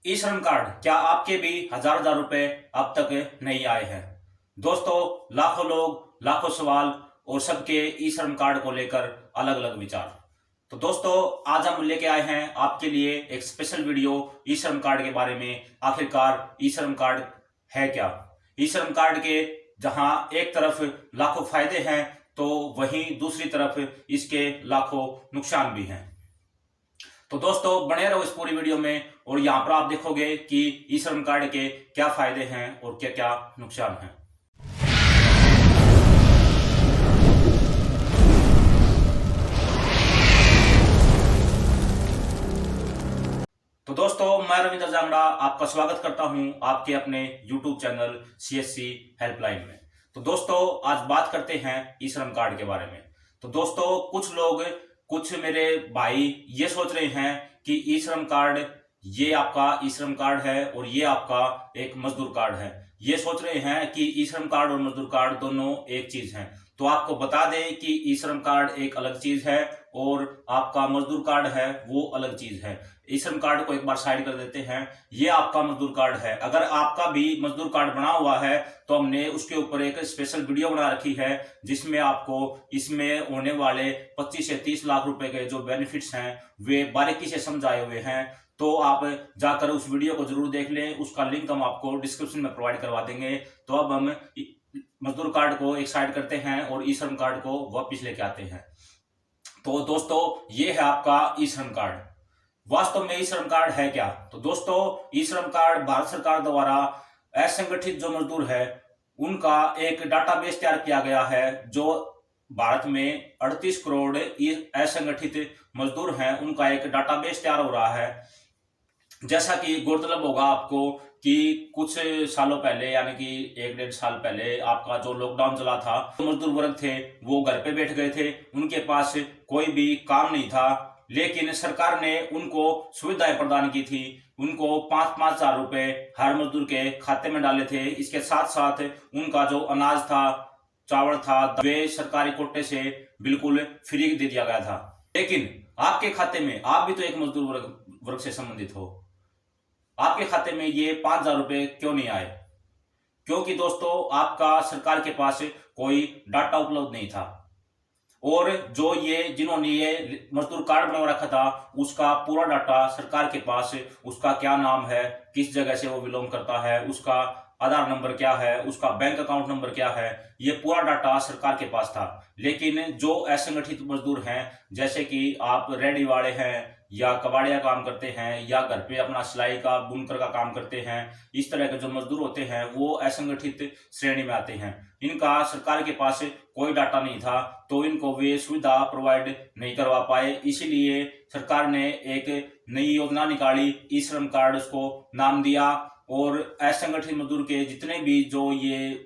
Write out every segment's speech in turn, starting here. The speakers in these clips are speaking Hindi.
ई श्रम कार्ड, क्या आपके भी हजार हजार रुपए अब तक नहीं आए हैं? दोस्तों, लाखों लोग, लाखों सवाल और सबके ई श्रम कार्ड को लेकर अलग अलग विचार। तो दोस्तों, आज हम लेके आए हैं आपके लिए एक स्पेशल वीडियो ई श्रम कार्ड के बारे में। आखिरकार ई श्रम कार्ड है क्या? ई श्रम कार्ड के जहां एक तरफ लाखों फायदे हैं तो वहीं दूसरी तरफ इसके लाखों नुकसान भी हैं। तो दोस्तों, बने रहो इस पूरी वीडियो में और यहाँ पर आप देखोगे कि ई श्रम कार्ड के क्या फायदे हैं और क्या क्या नुकसान हैं। तो दोस्तों, मैं रविंद्र जांगड़ा आपका स्वागत करता हूं आपके अपने YouTube चैनल CSC हेल्पलाइन में। तो दोस्तों, आज बात करते हैं ई श्रम कार्ड के बारे में। तो दोस्तों, कुछ मेरे भाई ये सोच रहे हैं कि ई श्रम कार्ड, ये आपका ई श्रम कार्ड है और ये आपका एक मजदूर कार्ड है। ये सोच रहे हैं कि ई श्रम कार्ड और मजदूर कार्ड दोनों एक चीज हैं। तो आपको बता दें कि ई श्रम कार्ड एक अलग चीज है और आपका मजदूर कार्ड है वो अलग चीज है। ई श्रम कार्ड को एक बार साइड कर देते हैं। ये आपका मजदूर कार्ड है। अगर आपका भी मजदूर कार्ड बना हुआ है तो हमने उसके ऊपर एक स्पेशल वीडियो बना रखी है जिसमें आपको इसमें होने वाले 25 से 30 लाख रुपए के जो बेनिफिट्स हैं वे बारीकी से समझाए हुए हैं। तो आप जाकर उस वीडियो को जरूर देख लें। उसका लिंक हम आपको डिस्क्रिप्शन में प्रोवाइड करवा देंगे। तो अब हम मजदूर कार्ड को एक साइड करते हैं और ई श्रम कार्ड को वापस लेके आते हैं। तो दोस्तों, ये है आपका ई श्रम कार्ड। वास्तव में ई श्रम कार्ड है क्या? तो दोस्तों, ई श्रम कार्ड भारत सरकार द्वारा असंगठित जो मजदूर है उनका एक डाटाबेस तैयार किया गया है। जो भारत में 38 करोड़ असंगठित मजदूर हैं उनका एक डाटाबेस तैयार हो रहा है। जैसा कि गौरतलब होगा आपको कि कुछ सालों पहले, यानी कि 1-1.5 साल पहले, आपका जो लॉकडाउन चला था, मजदूर वर्ग थे वो घर पे बैठ गए थे। उनके पास कोई भी काम नहीं था, लेकिन सरकार ने उनको सुविधाएं प्रदान की थी। उनको 5-5 हजार रुपए हर मजदूर के खाते में डाले थे। इसके साथ साथ उनका जो अनाज था, चावल था, वे सरकारी कोटे से बिल्कुल फ्री दे दिया गया था। लेकिन आपके खाते में, आप भी तो एक मजदूर वर्ग से संबंधित हो, आपके खाते में ये 5,000 रुपए क्यों नहीं आए? क्योंकि दोस्तों, आपका सरकार के पास कोई डाटा उपलब्ध नहीं था और जिन्होंने ये मजदूर कार्ड बना रखा था उसका पूरा डाटा सरकार के पास, उसका क्या नाम है, किस जगह से वो बिलोंग करता है, उसका आधार नंबर क्या है, उसका बैंक अकाउंट नंबर क्या है, ये पूरा डाटा सरकार के पास था। लेकिन जो असंगठित मजदूर हैं, जैसे कि आप रेडी वाले हैं या कबाड़िया काम करते हैं या घर पे अपना सिलाई का, बुनकर का काम करते हैं, इस तरह के जो मजदूर होते हैं वो असंगठित श्रेणी में आते हैं। इनका सरकार के पास कोई डाटा नहीं था तो इनको वे सुविधा प्रोवाइड नहीं करवा पाए। इसीलिए सरकार ने एक नई योजना निकाली, ई श्रम कार्ड उसको नाम दिया। और असंगठित मजदूर के जितने भी जो ये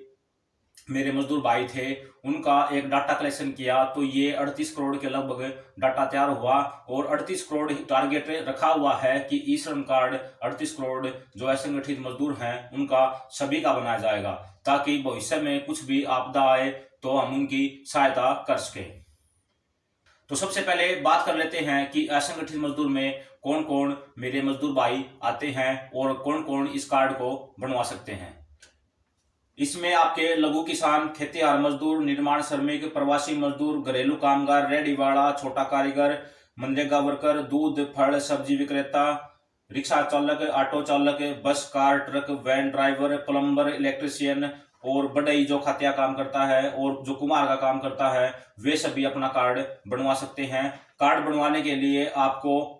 मेरे मजदूर भाई थे उनका एक डाटा कलेक्शन किया तो ये 38 करोड़ के लगभग डाटा तैयार हुआ। और 38 करोड़ टारगेट रखा हुआ है कि ई श्रम कार्ड 38 करोड़ जो असंगठित मजदूर हैं उनका सभी का बनाया जाएगा, ताकि भविष्य में कुछ भी आपदा आए तो हम उनकी सहायता कर सके। तो सबसे पहले बात कर लेते हैं कि असंगठित मजदूर में कौन कौन मेरे मजदूर भाई आते हैं और कौन कौन इस कार्ड को बनवा सकते हैं। इसमें आपके लघु किसान, खेतीहर मजदूर, निर्माण श्रमिक, प्रवासी मजदूर, घरेलू कामगार, रेहड़ीवाला, छोटा कारीगर, मनरेगा वर्कर, दूध फल सब्जी विक्रेता, रिक्शा चालक, ऑटो चालक, bus car truck van driver, plumber, electrician और बढ़ई जो खातिया काम करता है और जो कुम्हार का काम करता है, वे सभी अपना कार्ड बनवा सकते हैं। कार्ड बनवाने के लिए आपको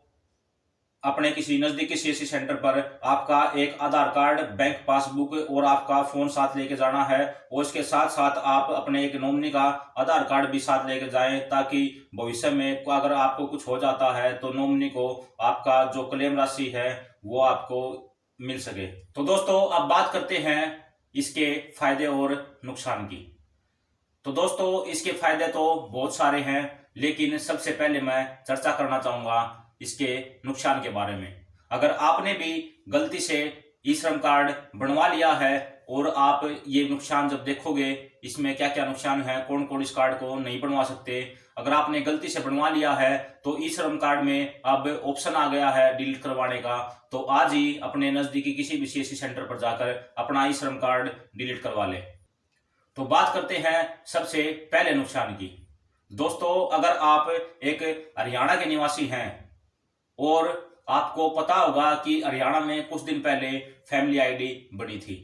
अपने किसी नजदीकी CSC सेंटर पर आपका एक आधार कार्ड, बैंक पासबुक और आपका फोन साथ लेके जाना है। और इसके साथ साथ आप अपने एक नॉमिनी का आधार कार्ड भी साथ लेके जाएं, ताकि भविष्य में अगर आपको कुछ हो जाता है तो नॉमिनी को आपका जो क्लेम राशि है वो आपको मिल सके। तो दोस्तों, अब बात करते हैं इसके फायदे और नुकसान की। तो दोस्तों, इसके फायदे तो बहुत सारे हैं, लेकिन सबसे पहले मैं चर्चा करना चाहूंगा इसके नुकसान के बारे में। अगर आपने भी गलती से ई श्रम कार्ड बनवा लिया है और आप ये नुकसान जब देखोगे इसमें क्या क्या नुकसान है, कौन कौन इस कार्ड को नहीं बनवा सकते। अगर आपने गलती से बनवा लिया है तो ई श्रम कार्ड में अब ऑप्शन आ गया है डिलीट करवाने का, तो आज ही अपने नजदीकी किसी भी सीएससी सेंटर पर जाकर अपना ई श्रम कार्ड डिलीट करवा ले। तो बात करते हैं सबसे पहले नुकसान की। दोस्तों, अगर आप एक हरियाणा के निवासी हैं और आपको पता होगा कि हरियाणा में कुछ दिन पहले फैमिली आईडी बनी थी,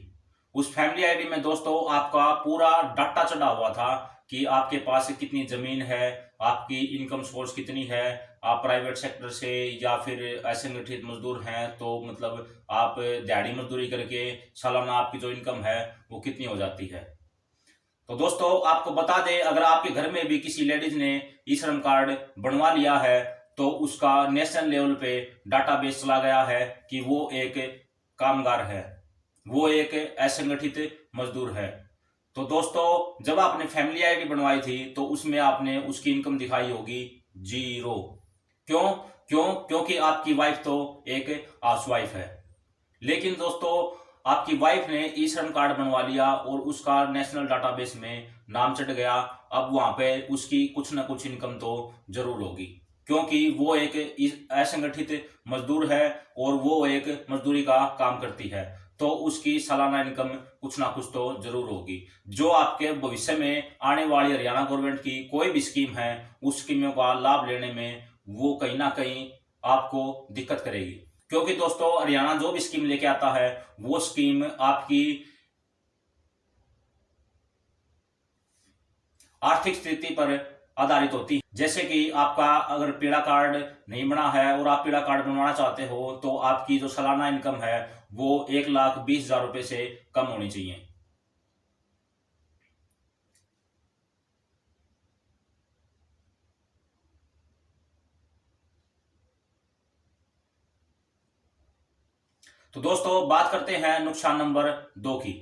उस फैमिली आईडी में दोस्तों आपका पूरा डाटा चढ़ा हुआ था कि आपके पास कितनी जमीन है, आपकी इनकम सोर्स कितनी है, आप प्राइवेट सेक्टर से या फिर असंगठित मजदूर हैं तो मतलब आप दिहाड़ी मजदूरी करके सालाना आपकी जो इनकम है वो कितनी हो जाती है। तो दोस्तों आपको बता दें, अगर आपके घर में भी किसी लेडीज ने ई श्रम कार्ड बनवा लिया है तो उसका नेशनल लेवल पे डाटाबेस चला गया है कि वो एक कामगार है, वो एक असंगठित मजदूर है। तो दोस्तों जब आपने फैमिली आईडी बनवाई थी तो उसमें आपने उसकी इनकम दिखाई होगी 0। क्योंकि आपकी वाइफ तो एक हाउसवाइफ है। लेकिन दोस्तों आपकी वाइफ ने ई श्रम कार्ड बनवा लिया और उसका नेशनल डाटाबेस में नाम चढ़ गया। अब वहां पे उसकी कुछ ना कुछ इनकम तो जरूर होगी, क्योंकि वो एक असंगठित मजदूर है और वो एक मजदूरी का काम करती है, तो उसकी सालाना इनकम कुछ ना कुछ तो जरूर होगी, जो आपके भविष्य में आने वाली हरियाणा गवर्नमेंट की कोई भी स्कीम है उस स्कीमों का लाभ लेने में वो कहीं ना कहीं आपको दिक्कत करेगी। क्योंकि दोस्तों हरियाणा जो भी स्कीम लेके आता है वो स्कीम आपकी आर्थिक स्थिति पर आधारित होती है। जैसे कि आपका अगर पीला कार्ड नहीं बना है और आप पीला कार्ड बनवाना चाहते हो तो आपकी जो सालाना इनकम है वो 1,20,000 रुपए से कम होनी चाहिए। तो दोस्तों बात करते हैं नुकसान नंबर 2 की।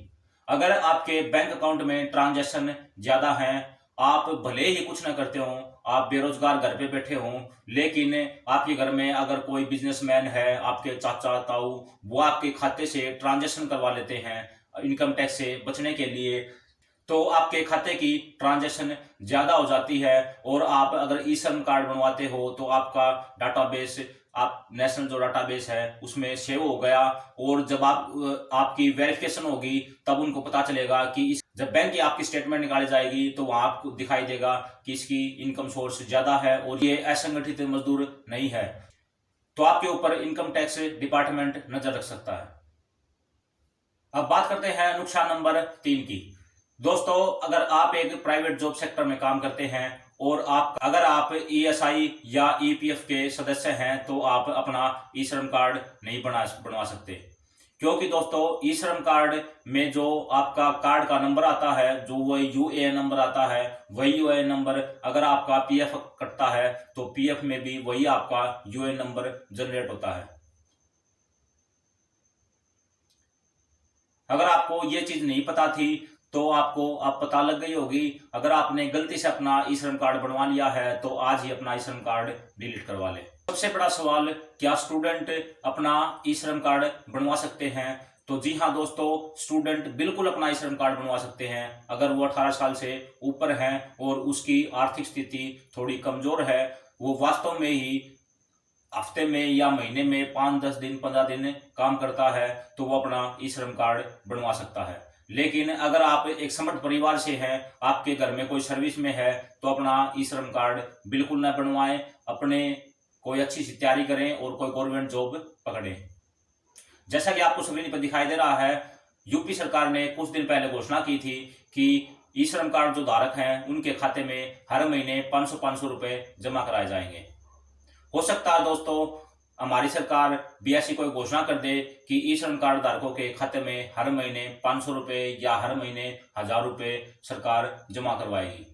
अगर आपके बैंक अकाउंट में ट्रांजैक्शन ज्यादा हैं, आप भले ही कुछ ना करते हो, आप बेरोजगार घर पे बैठे हो, लेकिन आपके घर में अगर कोई बिजनेसमैन है, आपके चाचा ताऊ, वो आपके खाते से ट्रांजैक्शन करवा लेते हैं इनकम टैक्स से बचने के लिए, तो आपके खाते की ट्रांजैक्शन ज्यादा हो जाती है और आप अगर ई श्रम कार्ड बनवाते हो तो आपका डाटाबेस, आप नेशनल जो डाटाबेस है उसमें सेव हो गया और जब आपकी वेरिफिकेशन होगी तब उनको पता चलेगा कि जब बैंक की आपकी स्टेटमेंट निकाली जाएगी तो वहां आपको दिखाई देगा कि इसकी इनकम सोर्स ज्यादा है और ये असंगठित मजदूर नहीं है, तो आपके ऊपर इनकम टैक्स डिपार्टमेंट नजर रख सकता है। अब बात करते हैं नुकसान नंबर 3 की। दोस्तों अगर आप एक प्राइवेट जॉब सेक्टर में काम करते हैं और अगर आप ईएसआई या ईपीएफ के सदस्य हैं तो आप अपना ई श्रम कार्ड नहीं बनवा सकते, क्योंकि दोस्तों ई श्रम कार्ड में जो आपका कार्ड का नंबर आता है, जो वही यूएएन नंबर आता है, वही यूएएन नंबर अगर आपका पीएफ कटता है तो पीएफ में भी वही आपका यूएएन नंबर जनरेट होता है। अगर आपको ये चीज नहीं पता थी तो आपको अब पता लग गई होगी। अगर आपने गलती से अपना ई श्रम कार्ड बनवा लिया है तो आज ही अपना ई श्रम कार्ड डिलीट करवा ले। सबसे बड़ा सवाल, क्या स्टूडेंट अपना ई श्रम कार्ड बनवा सकते हैं? तो जी हाँ दोस्तों, स्टूडेंट बिल्कुल अपना ई श्रम कार्ड बनवा सकते हैं अगर वो 18 साल से ऊपर हैं और उसकी आर्थिक स्थिति थोड़ी कमजोर है, वो वास्तव में ही हफ्ते में या महीने में 5-10 दिन 15 दिन काम करता है तो वो अपना ई श्रम कार्ड बनवा सकता है। लेकिन अगर आप एक समर्थ परिवार से हैं, आपके घर में कोई सर्विस में है, तो अपना ई श्रम कार्ड बिल्कुल ना बनवाएं, अपने कोई अच्छी सी तैयारी करें और कोई गवर्नमेंट जॉब पकड़ें। जैसा कि आपको स्क्रीन पर दिखाई दे रहा है, यूपी सरकार ने कुछ दिन पहले घोषणा की थी कि ई श्रम कार्ड जो धारक हैं उनके खाते में हर महीने 500-500 रुपए जमा कराए जाएंगे। हो सकता है दोस्तों हमारी सरकार भी ऐसी कोई घोषणा कर दे कि ई श्रम कार्ड धारकों के खाते में हर महीने 500 रुपए या हर महीने 1000 रुपए सरकार जमा करवाएगी।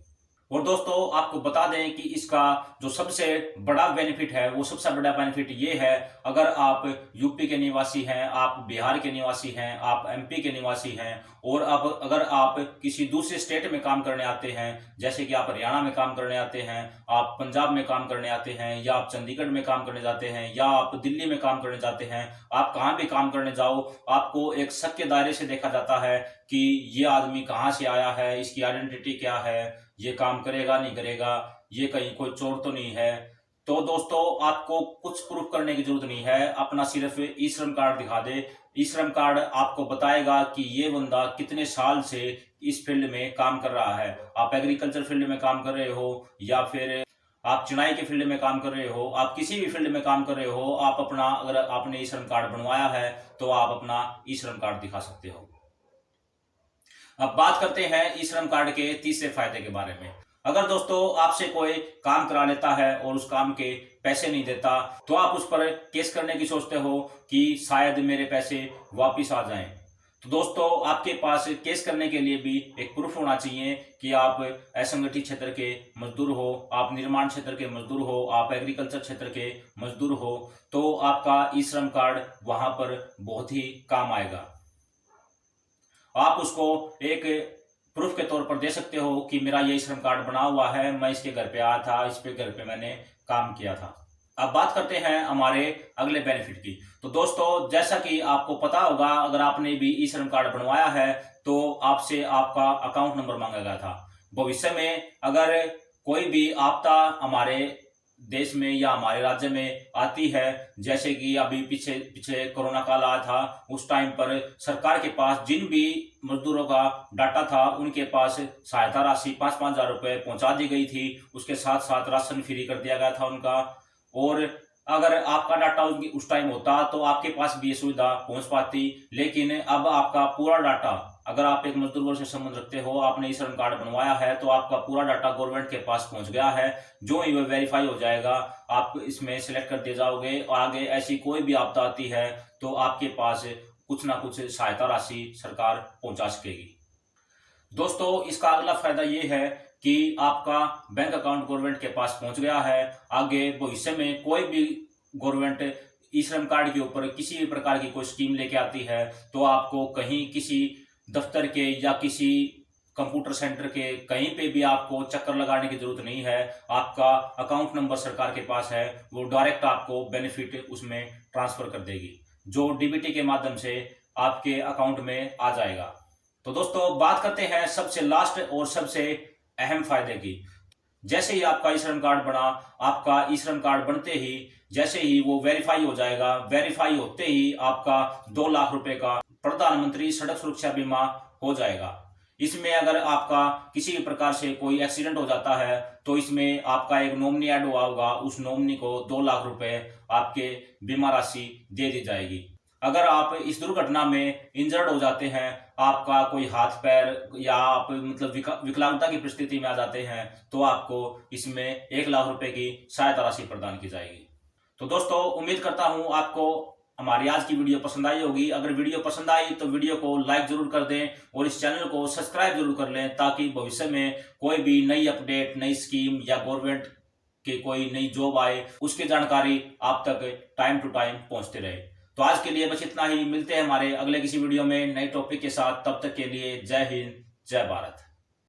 और दोस्तों आपको बता दें कि इसका जो सबसे बड़ा बेनिफिट है वो सबसे बड़ा बेनिफिट ये है, अगर आप यूपी के निवासी हैं, आप बिहार के निवासी हैं, आप एमपी के निवासी हैं और अब अगर आप किसी दूसरे स्टेट में काम करने आते हैं, जैसे कि आप हरियाणा में काम करने आते हैं, आप पंजाब में काम करने आते हैं, या आप चंडीगढ़ में काम करने जाते हैं, या आप दिल्ली में काम करने जाते हैं, आप कहाँ भी काम करने जाओ आपको एक शक के दायरे से देखा जाता है कि ये आदमी कहाँ से आया है, इसकी आइडेंटिटी क्या है, ये काम करेगा नहीं करेगा, ये कहीं कोई चोर तो नहीं है। तो दोस्तों आपको कुछ प्रूफ करने की जरूरत नहीं है, अपना सिर्फ ई श्रम कार्ड दिखा दे। ई श्रम कार्ड आपको बताएगा कि ये बंदा कितने साल से इस फील्ड में काम कर रहा है। आप एग्रीकल्चर फील्ड में काम कर रहे हो या फिर आप चिनाई के फील्ड में काम कर रहे हो, आप किसी भी फील्ड में काम कर रहे हो, आप अपना अगर आपने ई श्रम कार्ड बनवाया है तो आप अपना ई श्रम कार्ड दिखा सकते हो। अब बात करते हैं ई श्रम कार्ड के तीसरे फायदे के बारे में। अगर दोस्तों आपसे कोई काम करा लेता है और उस काम के पैसे नहीं देता तो आप उस पर केस करने की सोचते हो कि शायद मेरे पैसे वापिस आ जाएं। तो दोस्तों आपके पास केस करने के लिए भी एक प्रूफ होना चाहिए कि आप असंगठित क्षेत्र के मजदूर हो, आप निर्माण क्षेत्र के मजदूर हो, आप एग्रीकल्चर क्षेत्र के मजदूर हो, तो आपका ई श्रम कार्ड वहां पर बहुत ही काम आएगा। आप उसको एक प्रूफ के तौर पर दे सकते हो कि मेरा ये श्रम कार्ड बना हुआ है, मैं इसके घर पे आया था, इस पे घर पे मैंने काम किया था। अब बात करते हैं हमारे अगले बेनिफिट की। तो दोस्तों जैसा कि आपको पता होगा, अगर आपने भी ई श्रम कार्ड बनवाया है तो आपसे आपका अकाउंट नंबर मांगा गया था। भविष्य में अगर कोई भी आपदा हमारे देश में या हमारे राज्य में आती है, जैसे कि अभी पीछे कोरोना काल आया था, उस टाइम पर सरकार के पास जिन भी मजदूरों का डाटा था उनके पास सहायता राशि 5-5 हजार रुपए पहुंचा दी गई थी। उसके साथ साथ राशन फ्री कर दिया गया था उनका। और अगर आपका डाटा उस टाइम होता तो आपके पास भी ये सुविधा पहुंच पाती, लेकिन अब आपका पूरा डाटा, अगर आप एक मजदूर वर्ग से संबंध रखते हो, आपने ई श्रम कार्ड बनवाया है तो आपका पूरा डाटा गवर्नमेंट के पास पहुंच गया है। जो ही वो वेरीफाई हो जाएगा आप इसमें सिलेक्ट कर दिए जाओगे और आगे ऐसी कोई भी आपदा आती है तो आपके पास कुछ ना कुछ सहायता राशि सरकार पहुंचा सकेगी। दोस्तों इसका अगला फायदा ये है कि आपका बैंक अकाउंट गवर्नमेंट के पास पहुंच गया है। आगे भविष्य में कोई भी गवर्नमेंट ई श्रम कार्ड के ऊपर किसी भी प्रकार की कोई स्कीम लेके आती है तो आपको कहीं किसी दफ्तर के या किसी कंप्यूटर सेंटर के कहीं पे भी आपको चक्कर लगाने की जरूरत नहीं है। आपका अकाउंट नंबर सरकार के पास है, वो डायरेक्ट आपको बेनिफिट उसमें ट्रांसफर कर देगी, जो डीबीटी के माध्यम से आपके अकाउंट में आ जाएगा। तो दोस्तों बात करते हैं सबसे लास्ट और सबसे अहम फायदे की। जैसे ही आपका ई श्रम कार्ड बना, आपका ई श्रम कार्ड बनते ही जैसे ही वो वेरीफाई हो जाएगा, वेरीफाई होते ही आपका 2 लाख रुपए का प्रधानमंत्री सड़क सुरक्षा बीमा हो जाएगा। इसमें अगर आपका किसी भी प्रकार से कोई एक्सीडेंट हो जाता है तो इसमें आपका एक नॉमिनी ऐड हुआ होगा, उस नॉमिनी को 2 लाख रुपए आपके बीमा राशि दे दी जाएगी। अगर आप इस दुर्घटना में इंजर्ड हो जाते हैं, आपका कोई हाथ पैर या आप मतलब विकलांगता की परिस्थिति में आ जाते हैं तो आपको इसमें 1 लाख रुपए की सहायता राशि प्रदान की जाएगी। तो दोस्तों उम्मीद करता हूं आपको हमारी आज की वीडियो पसंद आई होगी। अगर वीडियो पसंद आई तो वीडियो को लाइक जरूर कर दें और इस चैनल को सब्सक्राइब जरूर कर लें, ताकि भविष्य में कोई भी नई अपडेट, नई स्कीम या गवर्नमेंट की कोई नई जॉब आए उसकी जानकारी आप तक टाइम टू टाइम पहुंचते रहे। तो आज के लिए बस इतना ही। मिलते हैं हमारे अगले किसी वीडियो में नए टॉपिक के साथ। तब तक के लिए जय हिंद, जय भारत।